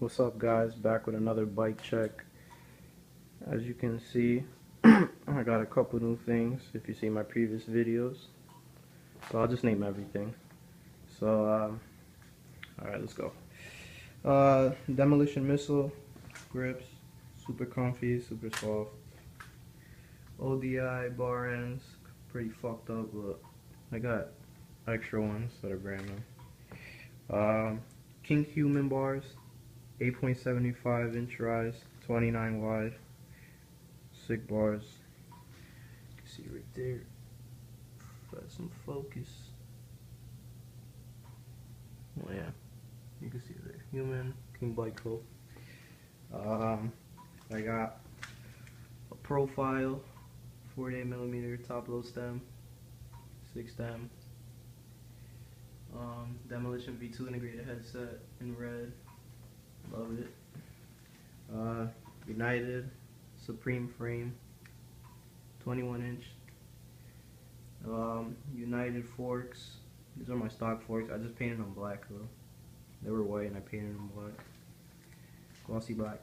What's up, guys? Back with another bike check. As you can see, I got a couple new things if you see my previous videos, but I'll just name everything. So alright, let's go. Demolition Missile grips, super comfy, super soft. ODI bar ends, pretty fucked up, but I got extra ones that are brand new. King Human bars, 8.75 inch rise, 29 wide, sick bars. You can see right there. Got some focus. Oh yeah, you can see there. Human King Bike Co. I got a profile, 48mm top load stem, 6 stem. Demolition V2 integrated headset in red. Love it. United Supreme frame, 21 inch. United forks. These are my stock forks. I just painted them black though. They were white and I painted them black. Glossy black.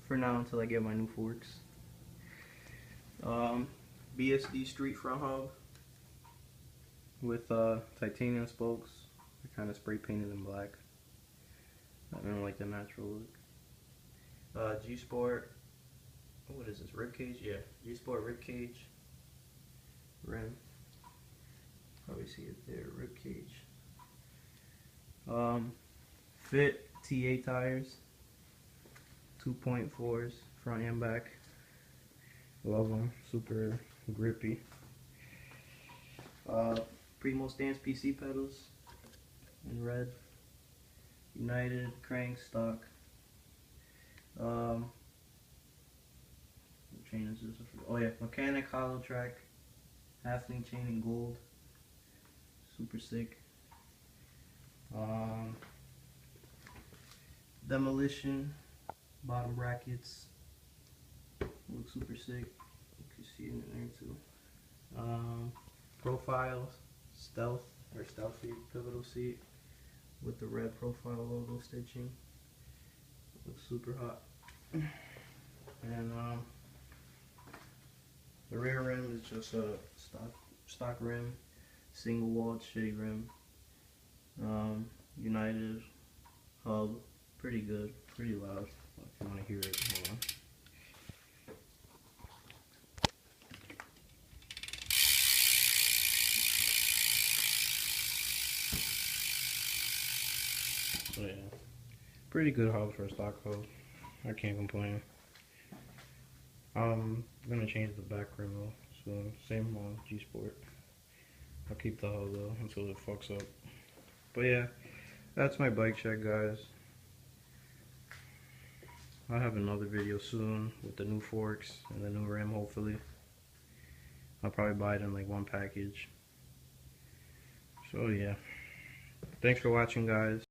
For now until I get my new forks. BSD street front hub with titanium spokes. I kind of spray painted them black. I don't like the natural look. G Sport. What is this? Ribcage? Yeah. G Sport ribcage rim. Probably see it there. Ribcage. Fit TA tires. 2.4s front and back. Love them. Super grippy. Primo Stance PC pedals in red. United crank stock. What chain is this? Oh yeah, Mechanic hollow track. Halfling chain in gold. Super sick. Demolition bottom brackets. Look super sick. You can see it in there too. Profile stealth or stealthy pivotal seat with the red profile logo stitching. Looks super hot. And the rear rim is just a stock rim, single walled shitty rim. United hub, pretty good, pretty loud. If you want to hear it, hold on. So yeah, pretty good hub for a stock hub. I can't complain. I'm gonna change the back rim though, so same on G Sport. I'll keep the hub though until it fucks up. But yeah, that's my bike check, guys. I'll have another video soon with the new forks and the new rim, hopefully. I'll probably buy it in like one package. So yeah, thanks for watching, guys.